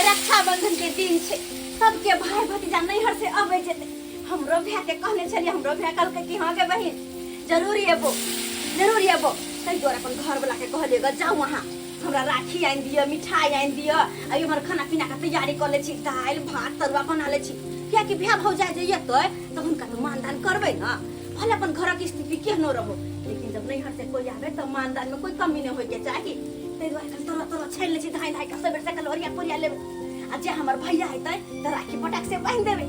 रक्षाबंधन के दिन छे सबके भाई भतीजा नैहर से आवे जेते। हमरो भैया के कहने छलिए, हमरो भैया कहलकै कि हां के बहिन जरूर एबो तै द्वारा अपन घर वाला के कहलिए ग जाऊ वहां हमरा राखी आइन दियो, मिठाई आइन दियो, अई हमर खाना पीना के तैयारी कर ले छी, दाल भात तरुआ बना ले छी। क्या कि भैया भौजा जे येतै त हुनका त मानदान करबै न, भले अपन घर के स्थिति केहनो रहो, लेकिन जब नैहर से कोई आवे त मानदान में कोई कमी नहीं होय के चाही। तै द्वारा तोरा छेल ले छी धाई धाई के सबेर से कल ओरिया पोरिया लेबे। आ जे हमर भैया हेतै त राखी पटाक से बांध देबे।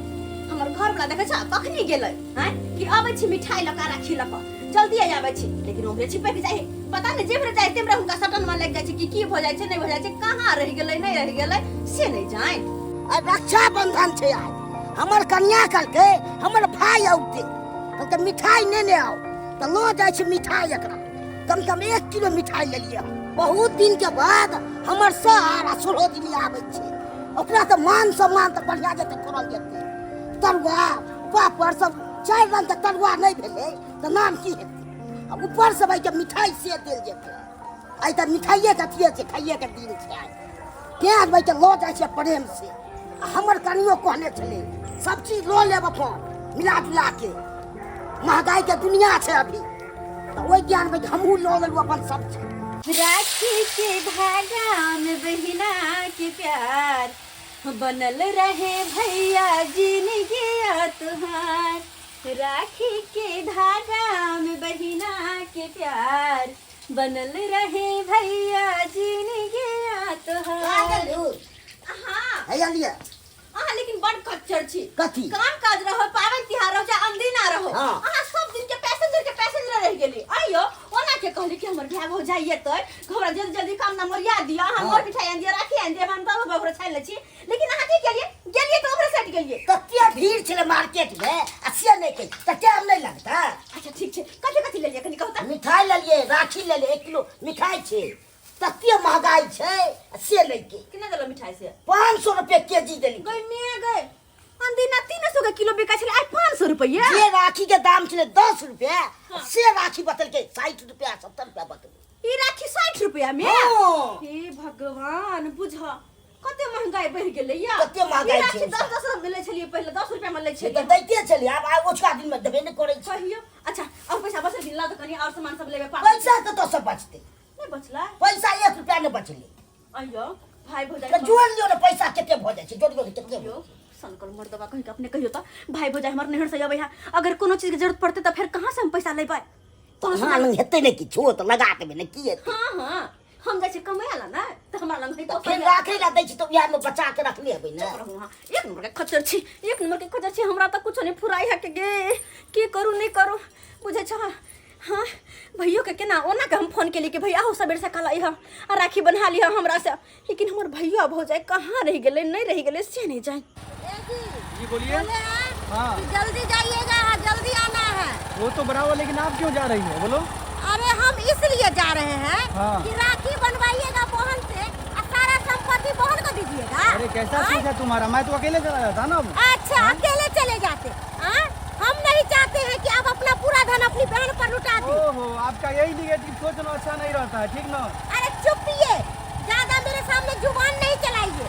हमर घर वाला देखे छ कखनी गेलै हैं कि आबै छी मिठाई लका राखी लका जल्दी आबै छी, लेकिन ओकरे छिपे के जाए पता नहीं जेबरे जाए तेमरे हुनका सटन में लग जाय छै कि की हो जाय छै नहीं हो जाय छै, कहां रह गेलै नहीं रह गेलै से नहीं जाय। रक्षाबंधन छै आज, हमर कन्या कहलकै हमर भाई औते कहलकै मिठाई ने आओ त लो जाय छै मिठाई एकरा कम से कम 1 किलो मिठाई ले लिया। बहुत दिन के बाद हमर सार आ 16 दिन आबै छै, ओकरा त मान सम्मान त बढ़िया जते करल जेते। तरुआ पापड़ सब 4 रंग के तरुआ नहीं भेले त नाम की हेतै, ऊपर से भाई के मिठाई से देल जेते। आई त मिठाइए के अथिए छै, खाइए के दिन छै आज क्या भाई के लो जाय छै प्रेम से। हमर कनियो कहने छले सब चीज लो लेब अपन मिला जुला के, महंगाई के दुनिया छै अभी तो ओई ज्ञान में हमहू लो लेलु अपन सब चीज। राखी के धागा में बहिना के प्यार बनल रहे भैया जिंदगी तुहार। राखी के धागा में बहिना के प्यार बनल रहे भैया जिंदगी तुहार। हां हैया लिया लेकिन बड़ कच्चर छी कथी काम काज रहो, पावन तिहार रहो, चाहे अनदिना रहो, सब दिन के पैसेंजर रह गेली। आइयो ओना के कहली कि हमर भैया हो जाइए त हमरा जल्दी जल्दी काम ना मोरिया दिया, हम मोर मिठाई आन दिया, राखी आन दिया, हम बाबू बाबू छाइल छी। लेकिन अहाँ की गेलिए तो ओकरे साइड गेलिए। कते भीड़ छले मार्केट में, से नहीं के त टाइम नहीं लगता। अच्छा ठीक छै, कथि ले लिया कनी कहू त। मिठाई ले लिए, राखी ले लिए, 1 किलो मिठाई छे, तते महंगाई छे से नहीं के। किने देलो मिठाई से 500 रुपए केजी देली। गई में गई अंदिना 300 के किलो बिका छले, आज 500 रुपया। जे राखी के दाम छले 10 रुपया, से राखी बतल के 60 रुपया 70 रुपया बतल। ई राखी 60 रुपया में। हे भगवान बुझ कते महंगाई बढ़ गेलै या। कते महंगाई राखी छै 10 मिलै छलिए पहिले, 10 रुपया में लै त छलिए दैते छलिए, अब ओछका दिन में देबे नहीं करे छै। कहियो अच्छा और पैसा बचल दिन ला त कनी और सामान सब लेबे पास पैसा तो सब बचते, नहीं बचला। पैसा 1 रुपया नहीं बचले। अइयो भाई भौजाई त जोड़ लियो ना पैसा केते भ जाय छै, जोड़ लियो केते यो संकल मर्दवा कहि के अपने कहियो त भाई भौजाई हमर नहर से आबै है, अगर कोनो चीज के जरूरत पड़ते त फिर कहां से हम पैसा लेबै। तो हां लंग हेते नहीं किछो त लगा देबे ने की हेते। हां हम जाय छै कमायला ना त हमरा लंग है तो फिर राखे ला दै छी तो बिहार में बचा के रख लेबै ना। एक नंबर के खच्चर छी, एक नंबर के खच्चर छी, हमरा त कुछ नहीं फुराई है के गे की करू नहीं करू बुझे छ। हाँ भैया के केना ओना के हम फोन के लिए कि भैया हो सबेर से कल आई हम आ राखी बना लिया हमरा से, लेकिन हमर भैया भौजाई कहाँ रह गेले नहीं रह गेले से नहीं जाए। जी बोलिए। हाँ जल्दी जाइएगा, जल्दी आना है। वो तो बराबर, लेकिन आप क्यों जा रही है बोलो। अरे हम इसलिए जा रहे हैं हाँ। कि राखी बनवाइएगा बहन से और सारा संपत्ति बहन को दीजिएगा। अरे कैसा चीज है तुम्हारा, मैं तो अकेले चला जाता ना। अच्छा अकेले चले जाते, हम नहीं चाहते हैं कि आप अपना पूरा धन अपनी बहन पर लुटा दें। ओहो आपका यही निगेटिव सोचना अच्छा नहीं रहता है, ठीक ना। अरे चुपिए, ज्यादा मेरे सामने जुबान नहीं चलाइए।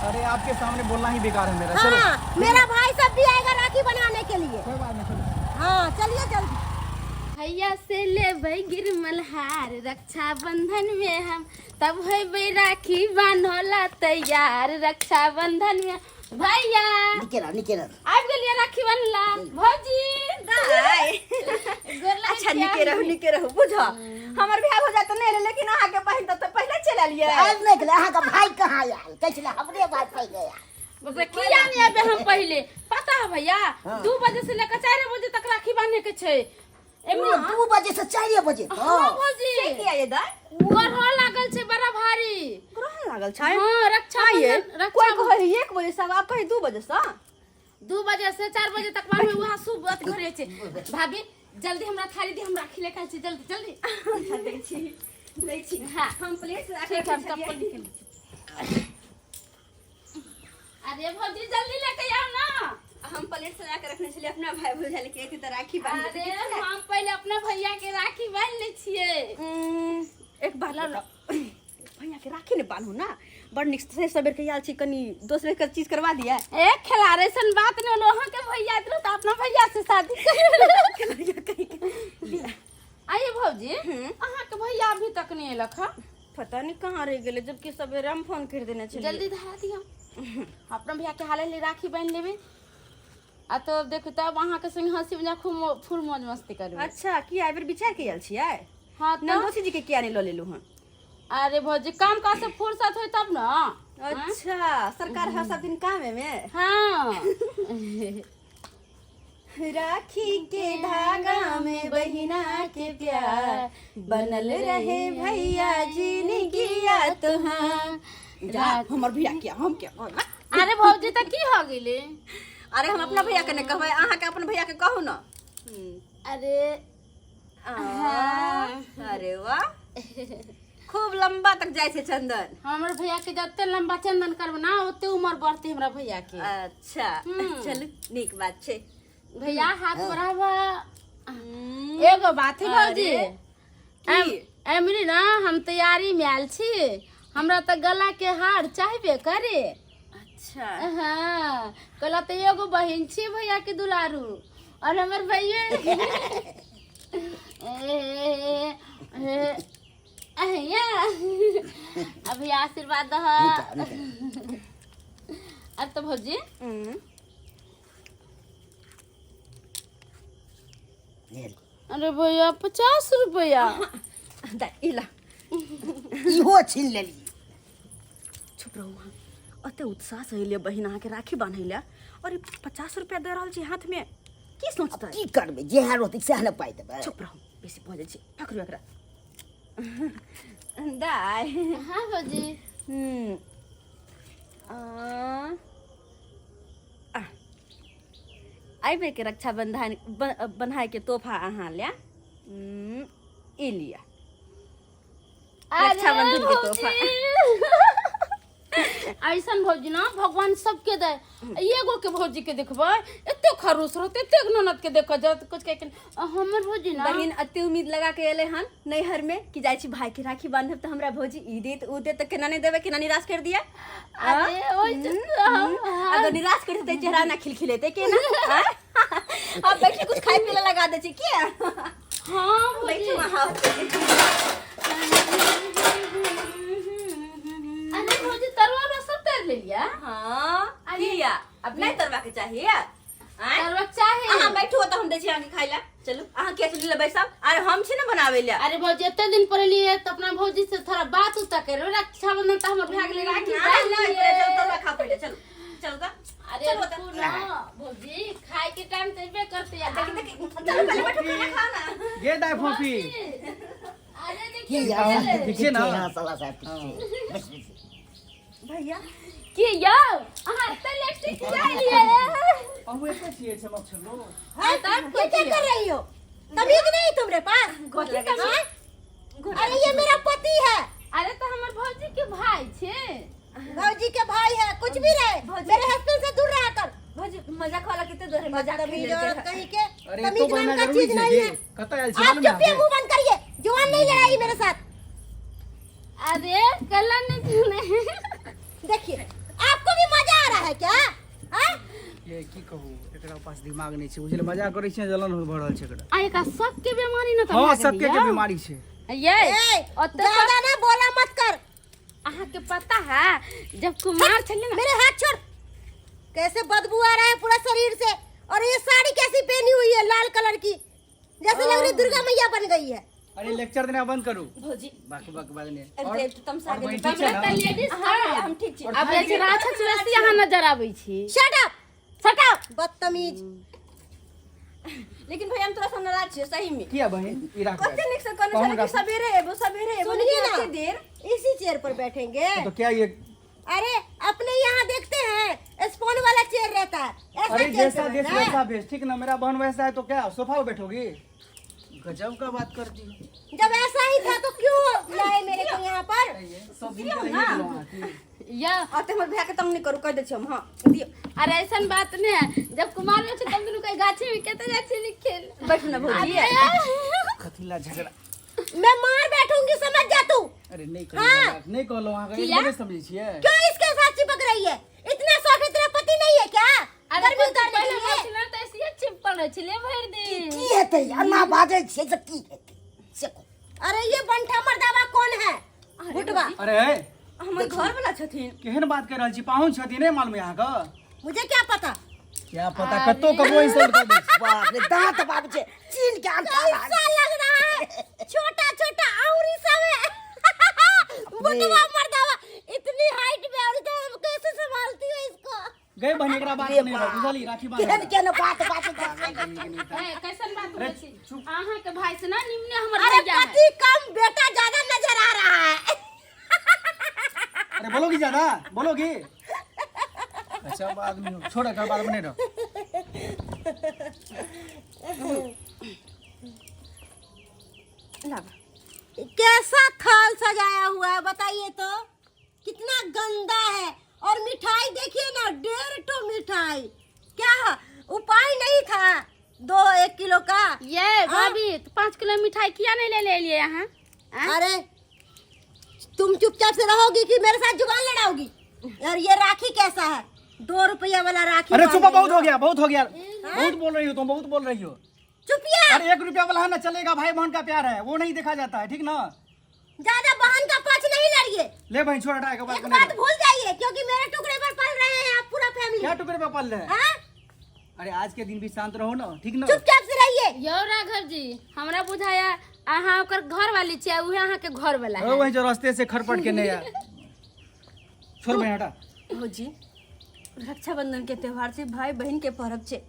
अरे आपके सामने बोलना ही बेकार है मेरा। चलो हाँ मेरा भाई सब भी आएगा राखी बनाने के लिए। कोई बात नहीं, चलो। हाँ चलिए जल्दी। भैया से लेबै गिरमल हार, रक्षाबंधन में हम तब होबै राखी बान्हला तैयार। रक्षाबंधन में भैया निकेरा आबि गेलियै राखी बान्हला। भौजी दाई गोर लागै अच्छा छियै। निके रहू बुझ हमर भैया भौजाई त नहीं रहे, लेकिन अहाँ के बहिन त पहले चला लिए। आज नहीं गेले, अहाँ का भाई कहाँ आयल कहले हमरे भाई पे गया। किया नहीं आबे हम पहले पता है भैया। 2 बजे से लेकर 4 बजे तक राखी बांधे के छै। एमे 2 बजे से 4 बजे तक। हाँ भौजी किया ये दाई ग्रह लागल छै बड़ा भारी। ग्रह लागल छै। हाँ रक्षाबंधन कोई कहे 1 बजे से, आप कहे 2 बजे से। 2 बजे से 4 बजे तक बांधे वहां शुभ बात घरे छै। भाभी जल्दी हमरा थाली दे, हम राखी लेकर छी जल्दी जल्दी। दै छी हाँ हम प्लेट से ठीक है, हम चप्पल निकाल ली। अरे भौजी जल्दी लेके आओ ना। हम प्लेट सजा के रखने छलिए अपना भाई भौजाई के एती त राखी बांध अरे हम पहले अपना भैया के राखी बांध ले छिए। एक बार भैया के राखी ने बांधू ना, बड़ निक से सबेर के आल छी कनी दूसरे के चीज करवा दिया ए खेला रे सन बात न लोहा के भैया इधर तो अपना भैया से शादी आइए भौजी अहाँ के भैया अभी तक नहीं अयलक ह पता नहीं कहाँ रह गेले जबकि सबेरे हम फोन कर देने छलिए जल्दी धरा दिया अपना भैया के हाले ले राखी बांध लेबे आ तो देखो तब अहाँ के संग हंसी मजाक खूब फुल मौज मस्ती करबे। अच्छा की आइ बेर विचार के आल छियै हां तो नंदोसी जी के किया नहीं ल लेलु हन अरे भौजी काम का से फुर्सत होई तब ना। अच्छा सरकार हर सब दिन काम में हाँ राखी के धागा में बहिना के प्यार बनल रहे भैया जी ने किया तो हाँ जा हमर भैया किया हम क्या अरे भौजी त की हो गेले। अरे हम अपना भैया के ने कहबै अहाँ के अपन भैया के कहू ना। अरे अरे वाह खूब लंबा तक जाय छै चंदन। हमर भैया के जते लंबा चंदन करब ना ओते उम्र बढ़ती हमरा भैया के। अच्छा चल नीक बात छै भैया हाथ बढ़ावा। एगो बात है भौजी एमरी ना हम तैयारी में आयल छी हमरा त गला के हार चाहिए करे। अच्छा हाँ कला तो एगो बहन छी भैया के दुलारू और हमर भैया अभी आशीर्वाद दह। अब तो भौजी अरे भैया 50 रुपया इला इहो छीन लेली। चुप रहू वहाँ अते उत्साह से अइले बहिन अहाँ के राखी बांधै ले और 50 रुपया दे रहल छी हाथ में की सोचता की करबै जेहा रहतै सएह न पाइ देबै। चुप रहू बेसी भऽ जाइ छै पकड़ू एकरा दाय। हाँ भौजी आई बेर के रक्षाबंधन बन्हाई के तोहफा अहाँ ले ई लिया रक्षाबंधन के तोहफा। ऐसन भौजी ना भगवान सबके दे एगो के भौजी के देखबै एते खरूस रहते एते ननद के देखो जत कुछ के हमर भौजी ना बहिन अते उम्मीद लगा के एले हन नैहर में कि जाय छी भाई के राखी बांधब त हमरा भौजी ई देत उ देत त केना नहीं देबे केना निराश कर दिया। अरे ओइ अगर निराश कर देते चेहरा ना खिलखिलेते केना अब बैठे कुछ खाए पीला लगा दे छी के। हां बैठो वहां अरे भौजी तरवा रसम तर ले लिया। हां किया अब नहीं तरवा के चाहिए तरवा चाहे अहाँ बैठो त हम दै छी अहाँ के खाइ ला चलू अहाँ के चली ले बैसब अरे हम छी ना बनावे ले। अरे भौजी इतने दिन पर लिए तो अपना भौजी से थोड़ा बात उता करो रक्षाबंधन त हमर भाग ले राखी चल तरवा खा पहले चलो चलो त अरे ना भौजी खाए के टाइम तबे करते यार चलो पहले बैठो खाना खाओ ना ये दाई फॉफी अरे के देखिए यार देखिए ना। हां साला साहब भैया कि यो अहाँ त इलेक्ट्रिक जाय लिए अब ऐसे चाहिए चमक छलो। हाँ, तब ये क्या कर रही हो? तमीज नहीं तुम्हारे पास? गोद लगे छी। हाँ? अरे ये मेरा पति है, अरे तो हमर भौजी के भाई छे। भौजी के भाई है, कुछ भी रहे मेरे हस्बैंड से दूर रहा कर। भौजी मजाक वाला कितने दूर है मजाक तमीज खेल और के कहीं के अरे तमीज तो नाम बनना का जरूरी चीज नहीं है। कत आयल आप छी चुप मुंह बंद करिए, जुबान नहीं लड़ाई मेरे साथ। अरे कला नहीं देखिए आपको भी मजा आ रहा है क्या? हाँ? ये की कहू एकरा पास दिमाग नहीं छै बुझले मजाक करै छै जलन हो भरल छै एकरा। आइ का सबके बीमारी न त हां सबके के बीमारी छै। ये ए, ओते ज्यादा ना बोला मत कर। अहाँ के पता है जब कुमार छले ना मेरे हाथ छोड़। कैसे बदबू आ रहा है पूरा शरीर से और ये साड़ी कैसी पहनी हुई है लाल कलर की जैसे लग रही दुर्गा मैया बन गई है। अरे लेक्चर देना बंद करू भौजी बाकी बाद में। अरे तमसा के ठीक छै ना? लेडीज हम ठीक छी अब जैसे राक्षस वैसे यहाँ नजर आबै छी। शट अप, शट अप बदतमीज। लेकिन भैया हम तोरा से नाराज छियै सही में किया बहन ई राख कते निक से कहने छले कि सवेरे एबो सुनिए लेकिन ना, एते देर इसी चेयर पर बैठेंगे। तो क्या ये अरे अपने यहाँ देखते हैं स्पोन वाला चेयर रहता है, ऐसा अरे चेयर जैसा पे देश बैठना है। वैसा भेष ठीक ना। मेरा बहन वैसा है तो क्या सोफा पे बैठोगी? गजब का बात करती हो। जब ऐसा ही था तो क्यों लाए मेरे को यहाँ पर? सब दिन के रहिए बुलाओ। या आते हमर भैया के तंग नहीं करू कह दे छी हम हां दियो अरे ऐसन बात नहीं है जब कुमार में तब दुनु कहीं गाछी में केते जाय छी खेल बैठ ना भौजी कथिला झगड़ा मैं मार बैठूंगी समझ जा तू। अरे नहीं हाँ। कहलो नहीं कहलो वहां का किया? बड़े समझी छिए क्यों इसके साथ चिपक रही है? इतना शौक तेरा पति नहीं है क्या? अरे गर्मी तो उतारने पहले के लिए? मछली तो ऐसे चिपकल रहे छले भर दिन। की हेतै अन्ना बाजै छै से की हेतै से कहू। अरे ये बंठा मर्दावा कौन है? भुटवा। अरे हमर घर वाला छथिन। केहन बात कर रहल छी पाहुन छथि नहीं मालूम यहाँ का मुझे क्या पता? क्या पता कतो कबो इंसल्ट कर दे छी। बाप रे दांत बाबू छै चीन के अंता कैसा लग रहा है? छोटा छोटा आउरी सब है। भुटवा मर्दावा इतनी हाइट में और तुम कैसे संभालती हो इसको? गए बहन एकरा बात नहीं रह बुझली राखी केहन बांध केहन बात बात ए, कैसन बात अरे होय छी? चुप। अहाँ के भाई से ना निम्ने हमर अरे भैया है। पति कम बेटा ज्यादा नजर आ रहा है। अरे बोलोगी ज्यादा बोलोगी अच्छा आदमी हो। छोड़ कर बात बने रहो लावा। कैसा थाल सजाया हुआ है बताइए तो? कितना गंदा है। और मिठाई देखिए ना, 1.5 मिठाई। क्या उपाय नहीं था 1 किलो का? ये भाभी तो 5 किलो मिठाई किया नहीं ले लिए यहाँ? अरे तुम चुपचाप से रहोगी कि मेरे साथ जुबान लड़ाओगी? और ये राखी कैसा है? 2 रुपया वाला राखी। अरे बांध चुप रही बहुत हो। हो गया बहुत हो गया बहुत बोल रही हो तुम बहुत बोल रही हो चुपिया। अरे 1 रुपया वाला है ना चलेगा भाई बहन का प्यार है वो नहीं देखा जाता है ठीक ना ज्यादा बहन का पक्ष नहीं लड़िए। ले बहन छोड़ हटा के बात एक बने बात रहो। भूल जाइए क्योंकि मेरे टुकड़े पर पल रहे हैं आप पूरा फैमिली। क्या टुकड़े पे पल रहे हैं हाँ? अरे आज के दिन भी शांत रहो ना ठीक ना चुपचाप से रहिए। यो राघव जी हमरा बुझाया अहाँ ओकर घर वाली छियै उहे अहाँ के घर वाला अरे है। वही जो रास्ते से खरपट के नहीं आया छोड़ बहन हटा भौजी रक्षाबंधन के त्योहार से भाई बहन के पर्व छे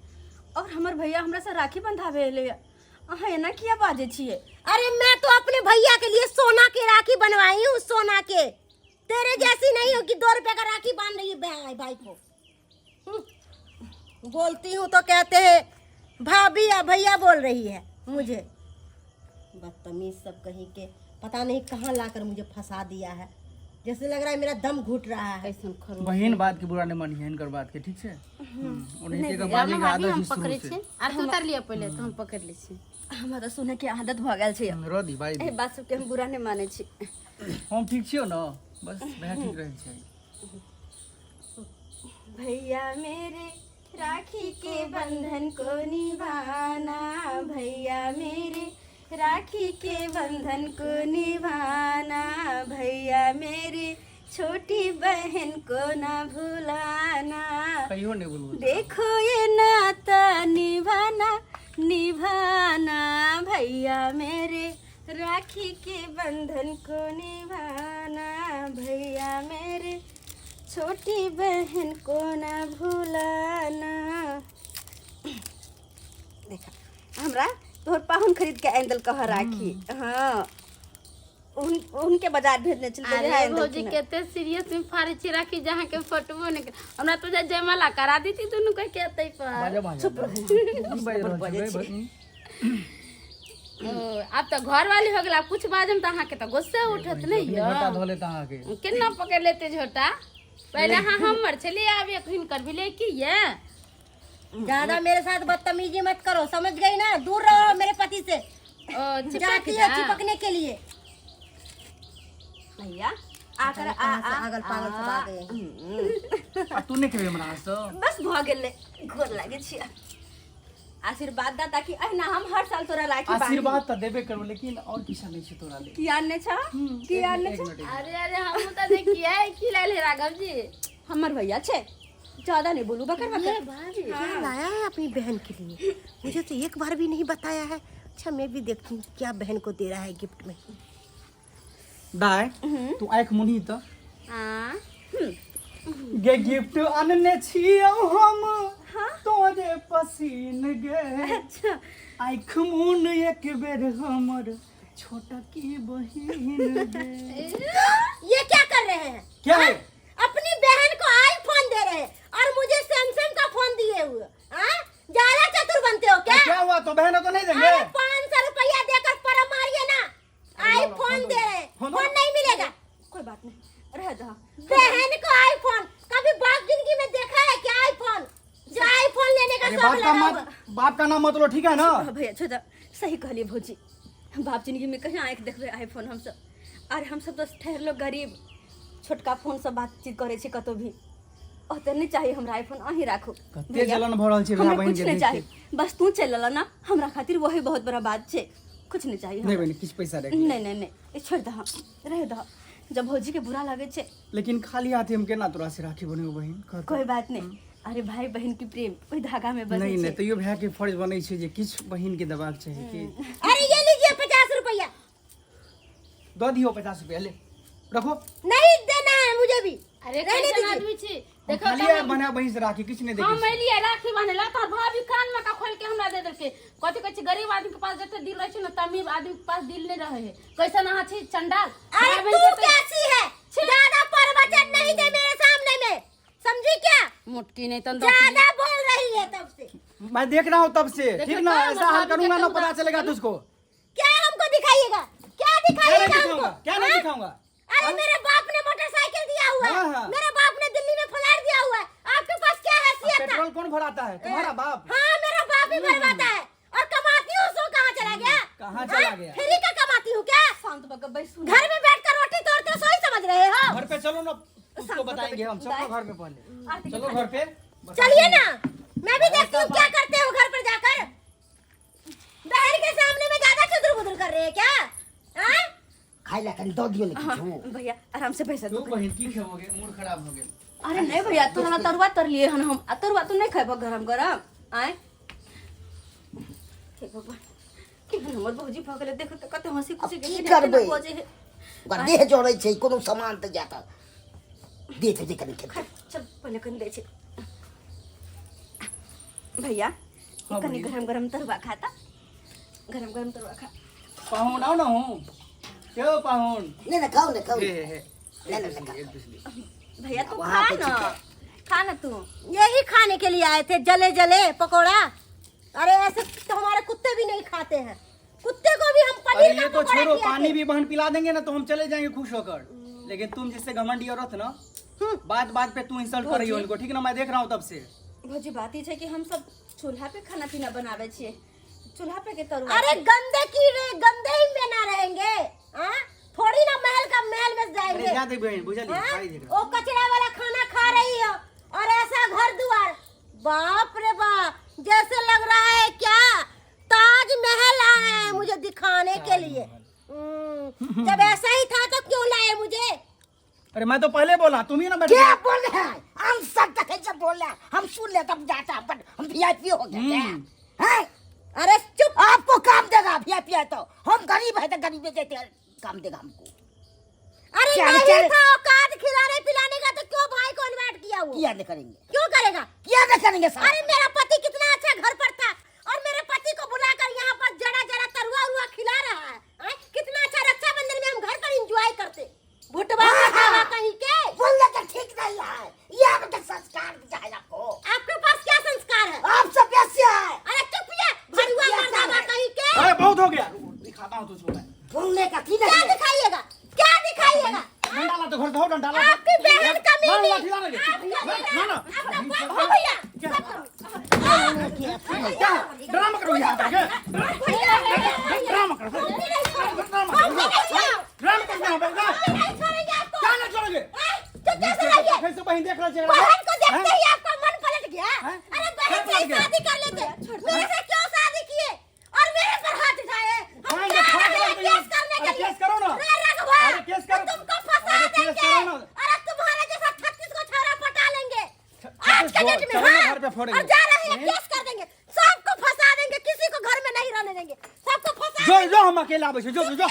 और हमर भैया हमरा से राखी बंधावे एले अहाँ एना किया बाजे छिए? अरे मैं तो अपने भैया के लिए सोना की राखी बनवाई हूँ, सोना के। तेरे जैसी नहीं हो कि 2 रुपए का राखी बांध रही है भाई को। बोलती हूँ तो कहते हैं भाभी या भैया बोल रही है मुझे। बदतमीज सब कहीं के, पता नहीं कहाँ लाकर मुझे फंसा दिया है। जैसे लग रहा है मेरा दम घुट रहा है। कैसन खरो बहन बात के बुरा नहीं मानिए इनकर बात के ठीक है उन्हीं के बाजी का भाभी आदत हम ही पकड़े शुरू छी से आर तू उतार लिया पहले तो हम पकड़ ले छी। हमरा तो सुने के आदत भ गेल छे। रो दी भाई ए बात सब के हम बुरा नहीं माने छी। हम ठीक छियो ना बस वह ठीक रहे छै भैया मेरे राखी के बंधन को निभाना, भैया मेरे राखी के बंधन को निभाना, भैया मेरे छोटी बहन को ना भुलाना। कहियो नहीं बोलू देखो ये नाता निभाना निभाना, भैया मेरे राखी के बंधन को निभाना, भैया मेरे छोटी बहन को ना भुलाना। देखा हमरा तोहर पाहुन खरीद के आइंदल कह राखी। हाँ उनके बाजार भेजने चल अरे भौजी केते सीरियस में फारे छी राखी जहाँ के फोटो ने हमरा तो जयमाला करा दी थी दोनों के केते पर। चुप अब तो घर वाली हो गला कुछ बाजम तो अहाँ के तो गुस्से उठत नहीं घटा हो धो लेता हां के केना पकड़ लेते झोटा पहले हाँ हमर चले आवे हिन कर भी ले की ये ज्यादा मेरे साथ बदतमीजी मत करो, समझ गई ना? दूर रहो मेरे पति से। चिपक जाती है जा चिपकने के लिए। भैया आकर पागल पागल से बात है। अब तू नहीं खेबे हमरा से बस भ गेले गोर लागे छी। आशीर्वाद दा ताकि अहिना हम हर साल तोरा राखी बांधी। आशीर्वाद तो देबे करबो लेकिन और किसा नहीं छै तोरा ले की आने छ की आने छ? अरे अरे हम तो देखिए कि लाले राघव जी हमर भैया छे ज्यादा नहीं बोलू बकर बकर। क्या लाया है अपनी बहन के लिए? मुझे तो एक बार भी नहीं बताया है। अच्छा मैं भी देखती हूँ क्या बहन को दे रहा है गिफ्ट में। दाय तू आंख मुनी तो हाँ गे गिफ्ट आनने छियो हम तोरे पसीन गे अच्छा आंख मुन एक बेर हमर छोटा की बहिन गे ये क्या कर रहे हैं? क्या है अपनी बहन को आईफोन दे रहे हैं और मुझे सैमसंग का फोन दिए हुए। हाँ? ज्यादा चतुर बनते हो क्या? क्या हुआ तो बहनों को नहीं देंगे अरे 500 रुपया देकर परम मारिए ना। आईफोन दे रहे हैं, फोन नहीं मिलेगा। कोई बात नहीं रह जा। बहन को आईफोन कभी बाप जिंदगी में देखा है क्या? आईफोन जो आईफोन लेने का अरे शौक लगा हुआ। बाप का नाम मत लो ठीक है ना भैया छोटा सही कहलिए भौजी। बाप जिंदगी में कहीं आंख देखबे आईफोन हम सब और हम सब तो ठहर लोग गरीब छोटका फोन से बातचीत करे छी कतो भी ओते नहीं चाहिए हमरा आईफोन अही राखू कते जलन भ रहल छै हमरा भाई बहन कुछ के नहीं देख चाहिए के। बस तू चल ला ना हमरा खातिर वही बहुत बड़ा बात छे कुछ नहीं चाहिए नहीं हमरा। बहन किछ पैसा रख नहीं नहीं नहीं ये छोड़ दह रह दह जब भौजी के बुरा लगे छे लेकिन खाली हाथे हम केना तोरा से राखी बने बहन कह तो। कोई बात नहीं अरे भाई बहन की प्रेम ओई धागा में बंधे नहीं नहीं छे तैयो भाई के फर्ज बनै छै जे किछ बहन के देबाक चाही कि अरे ये लीजिए 50 रुपया। दो दियो 50 रुपया ले रखो। नहीं देना है मुझे भी। अरे रहने कैसन दीजिए। आदमी छी हम देखो खाली तो बना बहन से राखी किछ नहीं हम देखै एलिए राखी बांधेला तो भाभी कान में का खोल के हमरा दे देलके कथि कहै छै गरीब आदमी के पास जते दिल रहे छै ना तमीब आदमी के पास दिल नहीं रहे है कैसन अहाँ छी चंडाल अरे भाई तू बहन के कैसी है? ज्यादा प्रवचन नहीं दे मेरे सामने में, समझी क्या? मुटकी नहीं तन ज्यादा बोल रही है तब से। मैं देख रहा हूँ तब से देखो ठीक ना क्या ऐसा हाल मतलब करूंगा ना देखो पता ना। चलेगा तुझको। क्या हमको दिखाइएगा? क्या क्या नहीं दिखाइएगा दिखाऊंगा हमको? क्या नहीं हाँ? दिखाऊंगा। अरे मेरे बाप ने मोटरसाइकिल दिया हुआ है, हाँ, हाँ। मेरे बाप ने दिल्ली में फ्लैट दिया हुआ है। आपके पास क्या हैसियत है? पेट्रोल कौन भराता है तुम्हारा बाप। हाँ मेरा बाप ही भरवाता है। और कमाती हूँ सो कहाँ चला गया? कहाँ चला हाँ? गया? फ्री का कमाती हूँ क्या? शांत बक बैसू घर में बैठकर रोटी तोड़ते सोई समझ रहे हो? घर पे चलो ना उसको बताएंगे हम चलो घर पे पहले चलो घर पे चलिए ना, मैं भी देखती हूँ क्या करते हो घर पर जाकर। बहन के सामने में ज्यादा चुदर बुदर कर रहे हैं क्या? हाँ? खाई ला कनी दो दियो हाँ, लेकिन भैया आराम से बैठ तू बहन की खेओगे मूड खराब हो गेल। अरे नहीं भैया तोरा तरुआ तर लिए हन हम तरुआ तू नहीं खाए गरम गरम आए हे भगवान कि हमर भौजी भगले देखो त कते हंसी खुशी अब की के करबै? खोजे है ओकर देह जोड़ै छै कोनो सामान त जाता दे दे कनी खा, खेत चल पहले कन दे छे भैया हाँ, कनी बोलिए। गरम गरम तरुआ खाता गरम गरम तरुआ खा पाहुन आओ ना हूँ क्यों पाहुन नहीं ना खाओ ना खाओ हे नहीं ना एक बिजली भैया तू वहाँ खा पे ना चिकन। खा ना तू यही खाने के लिए आए थे, जले जले पकोड़ा। अरे ऐसे तो हमारे कुत्ते भी नहीं खाते हैं। कुत्ते को भी हम अरे पनीर ये का तो पकोड़ा छोड़ो खिलाते पानी हैं। भी बहन पिला देंगे ना तो हम चले जाएंगे खुश होकर लेकिन तुम जिससे घमंडी औरत ना बात बात पे तू इंसल्ट कर रही हो उनको ठीक ना मैं देख रहा हूँ तब से। भौजी बात ई छै कि हम सब चूल्हा पे खाना पीना बनावे छिए चूल्हा पे के तरुआ अरे छै। गंदे कीड़े गंदे ही में ना रहेंगे। हाँ? थोड़ी ना महल का महल में अरे जाएंगे। जा दे बहन बुझलिए हाँ? खाई देख वो कचरा वाला खाना खा रही हो और ऐसा घर द्वार, बाप रे बाप, जैसे लग रहा है क्या ताजमहल आए हैं मुझे दिखाने के लिए। जब ऐसा ही था तो क्यों लाए मुझे? अरे मैं तो पहले बोला तुम ही ना बैठ क्या बोल रहे हैं हम सब तक जब बोल रहे हैं हम सुन ले तब जाता अपन हम वीआईपी हो गए क्या हैं? अरे चुप। आपको काम देगा वीआईपी है तो हम गरीब है तो गरीब देते हैं, काम देगा हमको अरे चल, नहीं चल। था औकात खिलाने पिलाने का तो क्यों भाई को इनवाइट किया वो? किया नहीं करेंगे क्यों करेगा? किया नहीं करेंगे साहब अरे मेरा पति कितना अच्छा घर पर था और मेरे पति को बुलाकर यहाँ पर जरा जरा तरुआ उरुआ खिला रहा है। हाँ? कितना अच्छा रक्षाबंधन में हम घर पर एंजॉय करते। भुटवा खावा कहीं के। बोलने का ठीक नहीं है ये आपका संस्कार चाहिए आपको आपके पास क्या संस्कार है? आप सब कैसे है अरे चुप ये भरुआ मर्दावा कहीं के। अरे बहुत हो गया दिखाता हूँ तुझको मैं बोलने का की क्या नहीं है दिखाइएगा? क्या दिखाइएगा? डंडा ला तो घर धो डंडा ला आपकी बहन का ना मीनी। लाठी ला लगे ना ना आपका बाप हो भैया। क्या ड्रामा करो यहाँ पे ड्रामा करो ड्रामा करना है बेटा नहीं छोड़ेंगे आपको। क्या ना छोड़ोगे चुप कैसे रहिए? कैसे बहन देख रहा है बहन को देखते ही आपका मन पलट गया। हैं? अरे बहन क्या से पलट गया? शादी कर लेते। मेरे से क्यों शादी किए और मेरे पर हाथ उठाए? हम हाँ, क्या ये फाड़ रहे दो केस करने अरे के लिए? केस करो ना। रे रघुवा, अरे केस करो। तुमको फंसा अरे केस देंगे। करो ना। अरे तुम्हारे जैसा 36 को छोरा पटा लेंगे। छत्तीस आज के को, डेट में चलो ना हाँ। घर पे फोड़ेंगे। और जा रहे हैं हैं? केस कर देंगे। सबको फंसा देंगे, किसी को घर में नहीं रहने देंगे। सबको फंसा जो जो हम अकेला आवे जो जो जो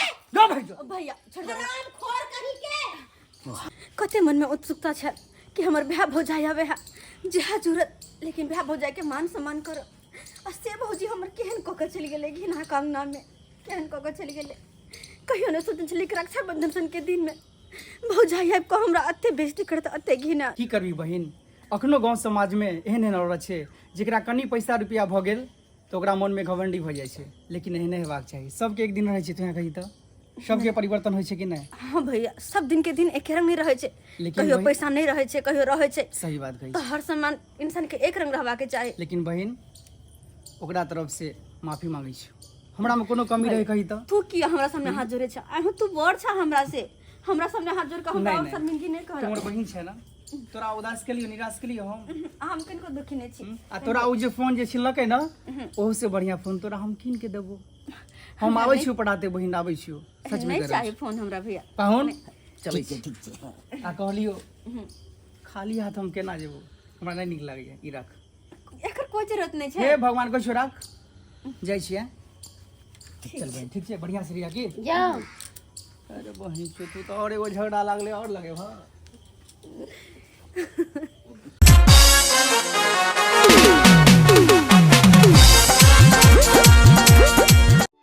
भाई जो भैया छोड़ दे हरामखोर कहीं के। कते मन में उत्सुकता छै कि हमर ब्याह भो जाय आवे है जेहा जरूरत लेकिन ब्याह भो जाय के मान सम्मान करो आ से भौजी हमर केहन कोकर चली गेले घिना काम नाम में केहन कोकर चली गेले कहियो न सोचन छली कि रक्षाबंधन सन के दिन में भो जाय आब को हमरा अत्ते बेइज्जती करत अत्ते घिना की करबी बहिन अखनो गांव समाज में एहन एहन औरत छै जेकरा कनी पैसा रुपया भऽ गेल तो ओकरा मन में घमंडी भऽ जाइ छै लेकिन एहने हेबाक चाही सबके एक दिन रहै छै तोहे कही तऽ सबके परिवर्तन होइ छै कि नहि हाँ भैया सब दिन के दिन एक रंग नहीं रहे छे लेकिन कहियो वही- पैसा नहीं रहे छे कहियो रहे छे सही बात कही तो हर सम्मान इंसान के एक रंग रहबा के चाही लेकिन बहिन ओकरा तरफ से माफी मांगै छी हमरा में कोनो कमी रहे कही तो तू किया हमरा सामने हाथ जोड़े छ आहो तू बड़ छ हमरा से हमरा सामने हाथ जोड़ के हमरा नहीं, और नहीं। शर्मिंदगी नहीं कर तोर बहिन छै ना तोरा उदास के लिए निराश के लिए हम किनको दुखी नहीं छी आ तोरा उ जे फोन जे छिलकै ना ओहो से बढ़िया फोन तोरा हम कीन के देबो हम आबै छियो पढ़ाते बहिन आबै छियो सच में नहीं करे चाहिए फोन हमरा भैया पाहुन चलै ठीक छी छै ठीक छै आ कहलियो खाली हाथ हम केना जेबो हमरा नहीं नीक लागैया ई राख एकर कोई जरूरत नहीं छै हे भगवान को छोराक जाइ छियै चल बहन ठीक छै बढ़िया से रिया की जाओ अरे बहन तू तो और एगो झगड़ा लागले और लगे भा